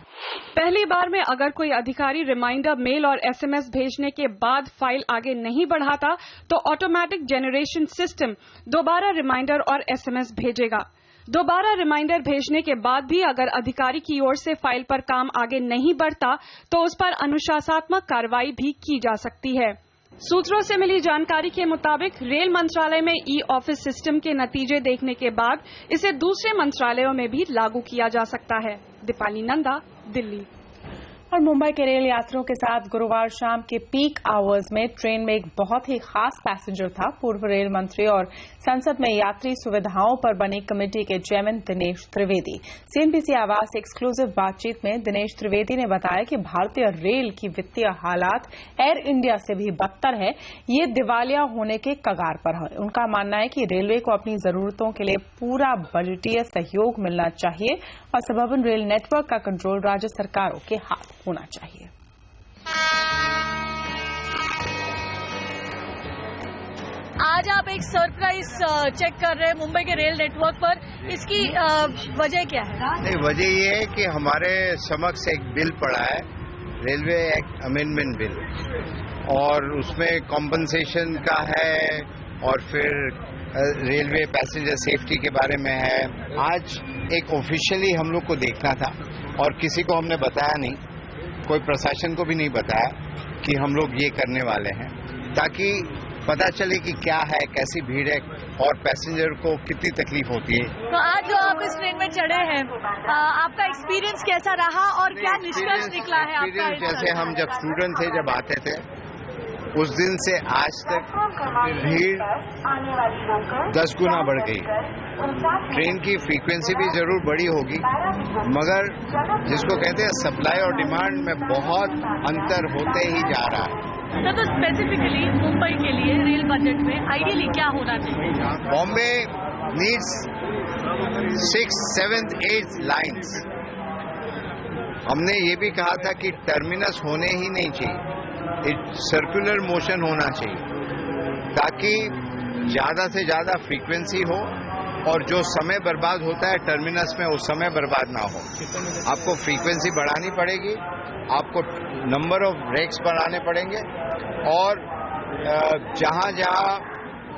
पहली बार में अगर कोई अधिकारी रिमाइंडर मेल और एसएमएस भेजने के बाद फाइल आगे नहीं बढ़ाता तो ऑटोमेटिक जनरेशन सिस्टम दोबारा रिमाइंडर और एसएमएस भेजेगा। दोबारा रिमाइंडर भेजने के बाद भी अगर अधिकारी की ओर से फाइल पर काम आगे नहीं बढ़ता तो उस पर अनुशासनात्मक कार्रवाई भी की जा सकती है। सूत्रों से मिली जानकारी के मुताबिक रेल मंत्रालय में ई ऑफिस सिस्टम के नतीजे देखने के बाद इसे दूसरे मंत्रालयों में भी लागू किया जा सकता है। दीपाली नंदा, दिल्ली। और मुंबई के रेल यात्रियों के साथ गुरुवार शाम के पीक आवर्स में ट्रेन में एक बहुत ही खास पैसेंजर था। पूर्व रेल मंत्री और संसद में यात्री सुविधाओं पर बनी कमेटी के चेयरमैन दिनेश त्रिवेदी। सीएनबीसी आवाज से एक्सक्लूसिव बातचीत में दिनेश त्रिवेदी ने बताया कि भारतीय रेल की वित्तीय हालात एयर इंडिया से भी बदतर है। ये दिवालिया होने के कगार पर है। उनका मानना है कि रेलवे को अपनी जरूरतों के लिए पूरा बजटीय सहयोग मिलना चाहिए और सबअर्बन रेल नेटवर्क का कंट्रोल राज्य सरकारों के हाथ होना चाहिए। आज आप एक सरप्राइज चेक कर रहे हैं मुंबई के रेल नेटवर्क पर, इसकी वजह क्या है? नहीं, वजह ये है कि हमारे समक्ष एक बिल पड़ा है, रेलवे एक्ट अमेंडमेंट बिल, और उसमें कॉम्पनसेशन का है और फिर रेलवे पैसेंजर सेफ्टी के बारे में है। आज एक ऑफिशियली हम लोग को देखना था और किसी को हमने बताया नहीं, कोई प्रशासन को भी नहीं बताया कि हम लोग ये करने वाले हैं, ताकि पता चले कि क्या है, कैसी भीड़ है और पैसेंजर को कितनी तकलीफ होती है। तो आज जो आप इस ट्रेन में चढ़े हैं, आपका एक्सपीरियंस कैसा रहा और क्या निष्कर्ष निकला है आपका? जैसे हम जब स्टूडेंट थे, जब आते थे, उस दिन से आज तक भीड़ 10 गुना बढ़ गई। ट्रेन की फ्रीक्वेंसी भी जरूर बड़ी होगी, मगर जिसको कहते हैं सप्लाई और डिमांड में बहुत अंतर होते ही जा रहा है। तो स्पेसिफिकली मुंबई के लिए रेल बजट में आइडियली क्या होना चाहिए? Bombay needs 6th, 7th, 8th lines. हमने ये भी कहा था कि टर्मिनस होने ही नहीं चाहिए, सर्कुलर मोशन होना चाहिए, ताकि ज्यादा से ज्यादा फ्रीक्वेंसी हो और जो समय बर्बाद होता है टर्मिनस में, वो समय बर्बाद ना हो। आपको फ्रीक्वेंसी बढ़ानी पड़ेगी, आपको नंबर ऑफ ब्रेक्स बढ़ाने पड़ेंगे, और जहां जहां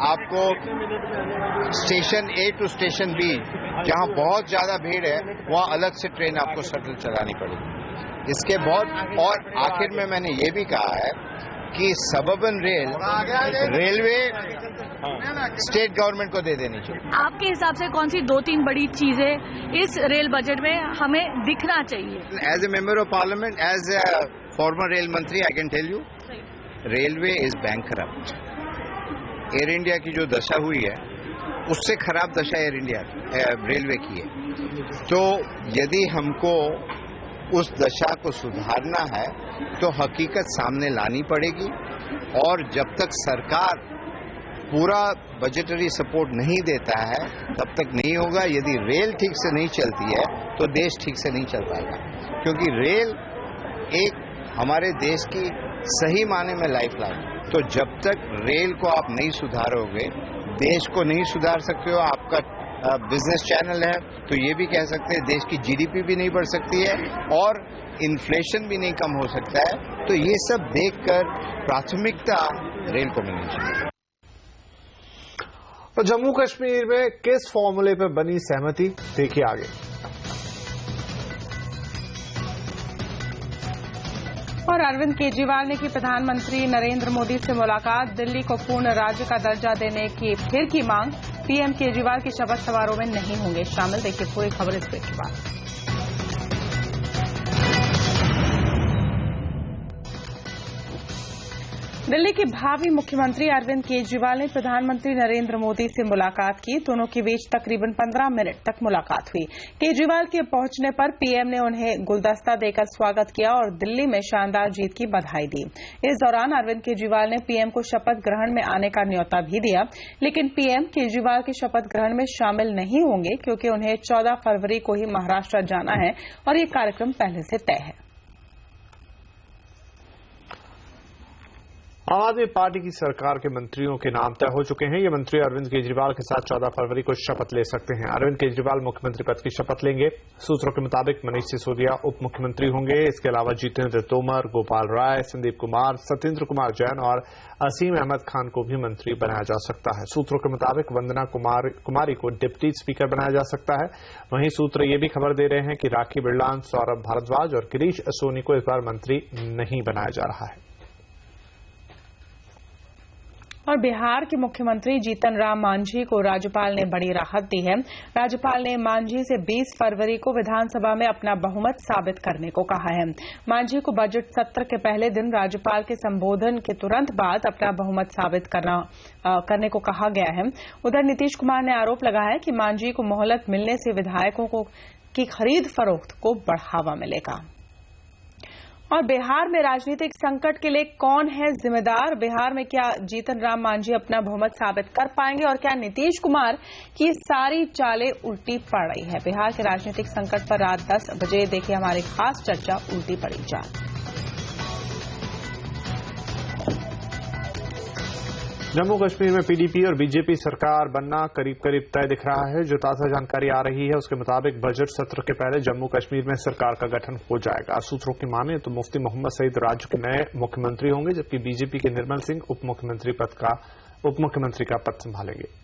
आपको station A to station B, जहां बहुत ज्यादा भीड़ है, वहां अलग से ट्रेन आपको शटल चलानी पड़ेगी। इसके बहुत, और आखिर में मैंने ये भी कहा है कि सबअर्बन रेलवे स्टेट गवर्नमेंट को दे देनी चाहिए। आपके हिसाब से कौन सी 2-3 बड़ी चीजें इस रेल बजट में हमें दिखना चाहिए? As a member of parliament, as a former rail मंत्री, I can tell you, railway is bankrupt. Air India की जो दशा हुई है उससे खराब दशा एयर इंडिया रेलवे की है। तो यदि हमको उस दशा को सुधारना है तो हकीकत सामने लानी पड़ेगी, और जब तक सरकार पूरा बजटरी सपोर्ट नहीं देता है तब तक नहीं होगा। यदि रेल ठीक से नहीं चलती है तो देश ठीक से नहीं चल पाएगा, क्योंकि रेल एक हमारे देश की सही माने में लाइफलाइन है। तो जब तक रेल को आप नहीं सुधारोगे, देश को नहीं सुधार सकते हो। आपका बिजनेस चैनल है तो ये भी कह सकते हैं देश की जीडीपी भी नहीं बढ़ सकती है और इन्फ्लेशन भी नहीं कम हो सकता है। तो ये सब देखकर प्राथमिकता रेल को मिलनी चाहिए। तो जम्मू कश्मीर में किस फॉर्मूले पर बनी सहमति, देखिए आगे। और अरविंद केजरीवाल ने की प्रधानमंत्री नरेंद्र मोदी से मुलाकात, दिल्ली को पूर्ण राज्य का दर्जा देने की फिर की मांग। पीएम केजरीवाल के शपथ समारोह में नहीं होंगे शामिल। देखिए पूरी खबर इस ब्रेक के बाद। दिल्ली के भावी मुख्यमंत्री अरविंद केजरीवाल ने प्रधानमंत्री नरेंद्र मोदी से मुलाकात की। दोनों के बीच तकरीबन 15 मिनट तक मुलाकात हुई। केजरीवाल के पहुंचने पर पीएम ने उन्हें गुलदस्ता देकर स्वागत किया और दिल्ली में शानदार जीत की बधाई दी। इस दौरान अरविंद केजरीवाल ने पीएम को शपथ ग्रहण में आने का न्योता भी दिया, लेकिन पीएम केजरीवाल के शपथ ग्रहण में शामिल नहीं होंगे क्योंकि उन्हें 14 फरवरी को ही महाराष्ट्र जाना है और ये कार्यक्रम पहले से तय है। आम आदमी पार्टी की सरकार के मंत्रियों के नाम तय हो चुके हैं। ये मंत्री अरविंद केजरीवाल के साथ 14 फरवरी को शपथ ले सकते हैं। अरविंद केजरीवाल मुख्यमंत्री पद की शपथ लेंगे। सूत्रों के मुताबिक मनीष सिसोदिया उप मुख्यमंत्री होंगे। इसके अलावा जितेंद्र तोमर, गोपाल राय, संदीप कुमार, सत्येंद्र कुमार जैन और असीम अहमद खान को भी मंत्री बनाया जा सकता है। सूत्रों के मुताबिक वंदना कुमारी को डिप्टी स्पीकर बनाया जा सकता है। वहीं सूत्र ये भी खबर दे रहे हैं कि राखी बिरलान, सौरभ भारद्वाज और गिरीश सोनी को इस बार मंत्री नहीं बनाया जा रहा है। और बिहार के मुख्यमंत्री जीतन राम मांझी को राज्यपाल ने बड़ी राहत दी है। राज्यपाल ने मांझी से 20 फरवरी को विधानसभा में अपना बहुमत साबित करने को कहा है। मांझी को बजट सत्र के पहले दिन राज्यपाल के संबोधन के तुरंत बाद अपना बहुमत साबित करने को कहा गया है। उधर नीतीश कुमार ने आरोप लगाया कि मांझी को मोहलत मिलने से विधायकों की खरीद फरोख्त को बढ़ावा मिलेगा। और बिहार में राजनीतिक संकट के लिए कौन है जिम्मेदार? बिहार में क्या जीतन राम मांझी अपना बहुमत साबित कर पाएंगे और क्या नीतीश कुमार की सारी चालें उल्टी पड़ रही है? बिहार के राजनीतिक संकट पर रात 10 बजे देखिए हमारी खास चर्चा उल्टी पड़ी चाल। जम्मू कश्मीर में पीडीपी और बीजेपी सरकार बनना करीब करीब तय दिख रहा है। जो ताजा जानकारी आ रही है उसके मुताबिक बजट सत्र के पहले जम्मू कश्मीर में सरकार का गठन हो जाएगा। सूत्रों की माने तो मुफ्ती मोहम्मद सईद राज्य के नए मुख्यमंत्री होंगे, जबकि बीजेपी के निर्मल सिंह उप मुख्यमंत्री का पद संभालेंगे।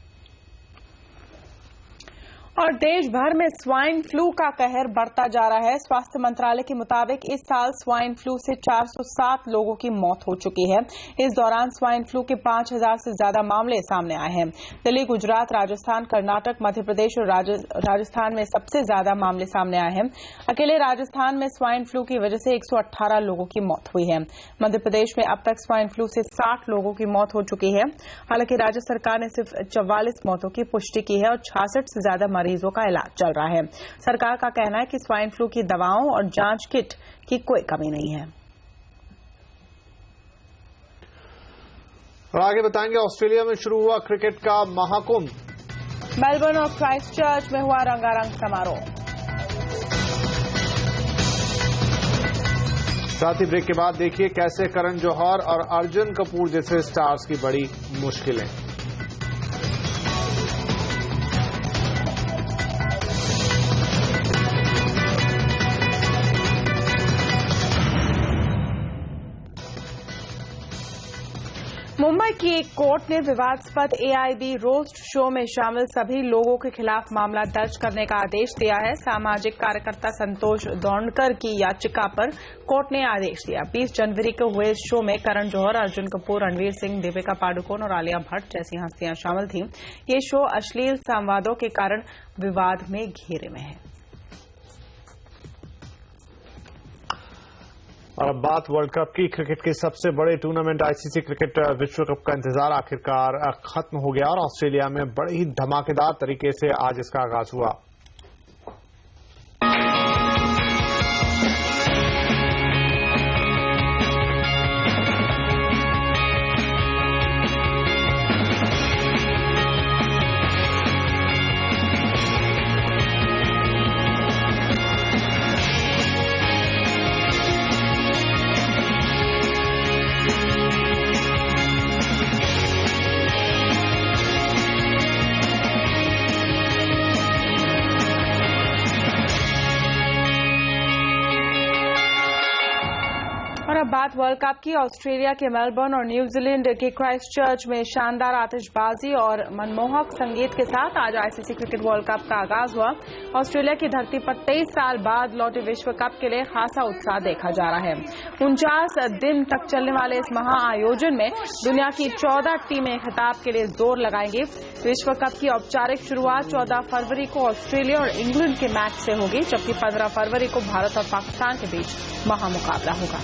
और देश भर में स्वाइन फ्लू का कहर बढ़ता जा रहा है। स्वास्थ्य मंत्रालय के मुताबिक इस साल स्वाइन फ्लू से 407 लोगों की मौत हो चुकी है। इस दौरान स्वाइन फ्लू के 5000 से ज्यादा मामले सामने आए हैं। दिल्ली, गुजरात, राजस्थान, कर्नाटक, मध्य प्रदेश और राजस्थान में सबसे ज्यादा मामले सामने आए हैं। अकेले राजस्थान में स्वाइन फ्लू की वजह से 118 लोगों की मौत हुई है। मध्य प्रदेश में अब तक स्वाइन फ्लू से 60 लोगों की मौत हो चुकी है। हालांकि राज्य सरकार ने सिर्फ 44 मौतों की पुष्टि की है और 66 से ज्यादा मरीजों का इलाज चल रहा है। सरकार का कहना है कि स्वाइन फ्लू की दवाओं और जांच किट की कोई कमी नहीं है। और आगे बताएंगे, ऑस्ट्रेलिया में शुरू हुआ क्रिकेट का महाकुंभ। मेलबर्न और क्राइस्टचर्च में हुआ रंगारंग समारोह। साथ ही ब्रेक के बाद देखिए कैसे करण जौहर और अर्जुन कपूर जैसे स्टार्स की बड़ी मुश्किलें। मुंबई की एक कोर्ट ने विवादास्पद एआईबी रोस्ट शो में शामिल सभी लोगों के खिलाफ मामला दर्ज करने का आदेश दिया है। सामाजिक कार्यकर्ता संतोष दौंडकर की याचिका पर कोर्ट ने आदेश दिया। 20 जनवरी को हुए इस शो में करण जौहर, अर्जुन कपूर, रणवीर सिंह, दीपिका पादुकोण और आलिया भट्ट जैसी हस्तियां शामिल थीं। ये शो अश्लील संवादों के कारण विवाद में घेरे में है। और अब बात वर्ल्ड कप की। क्रिकेट के सबसे बड़े टूर्नामेंट आईसीसी क्रिकेट विश्व कप का इंतजार आखिरकार खत्म हो गया और ऑस्ट्रेलिया में बड़े ही धमाकेदार तरीके से आज इसका आगाज हुआ। और अब बात वर्ल्ड कप की। ऑस्ट्रेलिया के मेलबर्न और न्यूजीलैंड के क्राइस्टचर्च में शानदार आतिशबाजी और मनमोहक संगीत के साथ आज आईसीसी क्रिकेट वर्ल्ड कप का आगाज हुआ। ऑस्ट्रेलिया की धरती पर 23 साल बाद लौटे विश्व कप के लिए खासा उत्साह देखा जा रहा है। 49 दिन तक चलने वाले इस महाआयोजन में दुनिया की 14 टीमें खिताब के लिए जोर लगाएंगी। विश्व कप की औपचारिक शुरुआत 14 फरवरी को ऑस्ट्रेलिया और इंग्लैंड के मैच से होगी, जबकि 15 फरवरी को भारत और पाकिस्तान के बीच महामुकाबला होगा।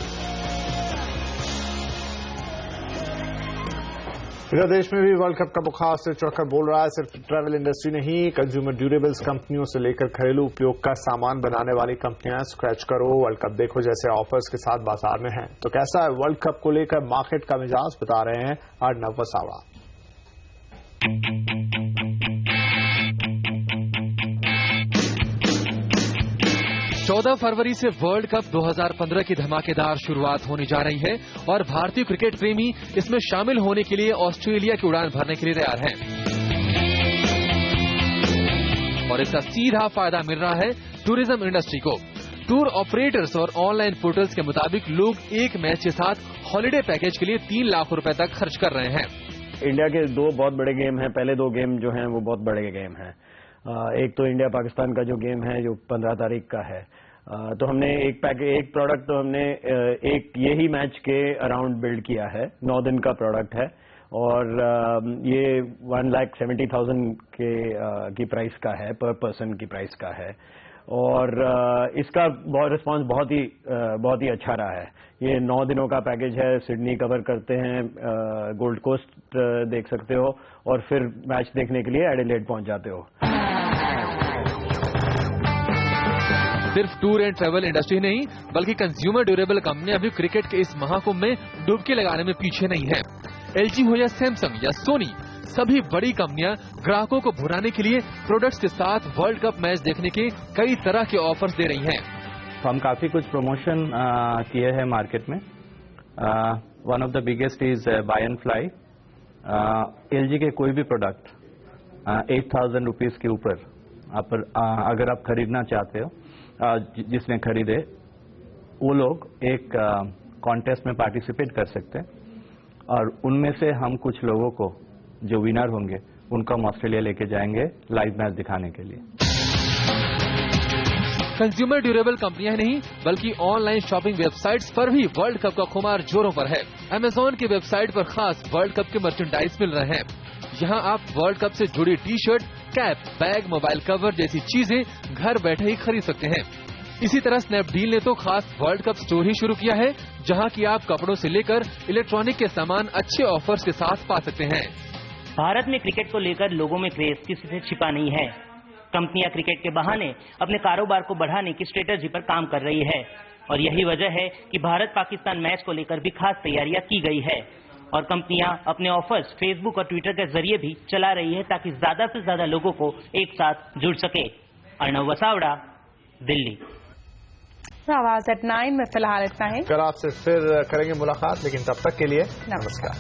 इधर देश में भी वर्ल्ड कप का बुखार से चढ़कर बोल रहा है। सिर्फ ट्रैवल इंडस्ट्री नहीं, कंज्यूमर ड्यूरेबल्स कंपनियों से लेकर घरेलू उपयोग का सामान बनाने वाली कंपनियां स्क्रैच करो वर्ल्ड कप देखो जैसे ऑफर्स के साथ बाजार में हैं। तो कैसा है वर्ल्ड कप को लेकर मार्केट का मिजाज, बता रहे हैं अर्नव वसावा। 14 फरवरी से वर्ल्ड कप 2015 की धमाकेदार शुरुआत होने जा रही है और भारतीय क्रिकेट प्रेमी इसमें शामिल होने के लिए ऑस्ट्रेलिया की उड़ान भरने के लिए तैयार हैं। और इसका सीधा फायदा मिल रहा है टूरिज्म इंडस्ट्री को। टूर ऑपरेटर्स और ऑनलाइन पोर्टल्स के मुताबिक लोग एक मैच के साथ हॉलिडे पैकेज के लिए 3 लाख रुपए तक खर्च कर रहे हैं। इंडिया के 2 बहुत बड़े गेम हैं। पहले 2 गेम जो हैं वो बहुत बड़े गेम हैं। एक तो इंडिया पाकिस्तान का जो गेम है जो 15 तारीख का है, तो हमने एक प्रोडक्ट तो हमने एक यही मैच के अराउंड बिल्ड किया है। 9 दिन का प्रोडक्ट है और ये 1,70,000 की प्राइस का है, पर पर्सन की प्राइस का है। और इसका रिस्पांस बहुत ही अच्छा रहा है। ये 9 दिनों का पैकेज है। सिडनी कवर करते हैं, गोल्ड कोस्ट देख सकते हो और फिर मैच देखने के लिए एडिलेड पहुंच जाते हो। सिर्फ टूर एंड ट्रैवल इंडस्ट्री नहीं बल्कि कंज्यूमर ड्यूरेबल कंपनियां भी क्रिकेट के इस महाकुंभ में डुबकी लगाने में पीछे नहीं है। एलजी हो या सैमसंग या सोनी, सभी बड़ी कंपनियां ग्राहकों को भुनाने के लिए प्रोडक्ट्स के साथ वर्ल्ड कप मैच देखने के कई तरह के ऑफर्स दे रही हैं। हम काफी कुछ प्रमोशन किए हैं मार्केट में। One of the biggest is by and fly. LG के कोई भी प्रोडक्ट 8,000 रुपीज के ऊपर अगर आप खरीदना चाहते हो, जिसने खरीदे वो लोग एक कॉन्टेस्ट में पार्टिसिपेट कर सकते हैं और उनमें से हम कुछ लोगों को जो विनर होंगे उनको हम ऑस्ट्रेलिया लेके जाएंगे लाइव मैच दिखाने के लिए। कंज्यूमर ड्यूरेबल कंपनियां नहीं बल्कि ऑनलाइन शॉपिंग वेबसाइट्स पर भी वर्ल्ड कप का खुमार जोरों पर है। अमेजॉन की वेबसाइट पर खास वर्ल्ड कप के मर्चेंडाइज मिल रहे हैं। यहाँ आप वर्ल्ड कप से जुड़ी T shirt, cap, bag, mobile cover जैसी चीजें घर बैठे ही खरीद सकते हैं। इसी तरह स्नैपडील ने तो खास वर्ल्ड कप स्टोर ही शुरू किया है, जहाँ की आप कपड़ों से लेकर इलेक्ट्रॉनिक के सामान अच्छे ऑफर्स के साथ पा सकते हैं। भारत में क्रिकेट को लेकर लोगों में क्रेज किसी से छिपा नहीं है। कंपनियां क्रिकेट के बहाने अपने कारोबार को बढ़ाने की स्ट्रेटेजी पर काम कर रही है और यही वजह है कि भारत पाकिस्तान मैच को लेकर भी खास तैयारियां की गई है और कंपनियां अपने ऑफर्स फेसबुक और ट्विटर के जरिए भी चला रही है ताकि ज्यादा से ज्यादा लोगों को एक साथ जुड़ सके। अर्नव वसावड़ा, दिल्ली। आवाज एट 9 में फिलहाल इतना है। कल आपसे फिर करेंगे मुलाकात, लेकिन तब तक के लिए नमस्कार।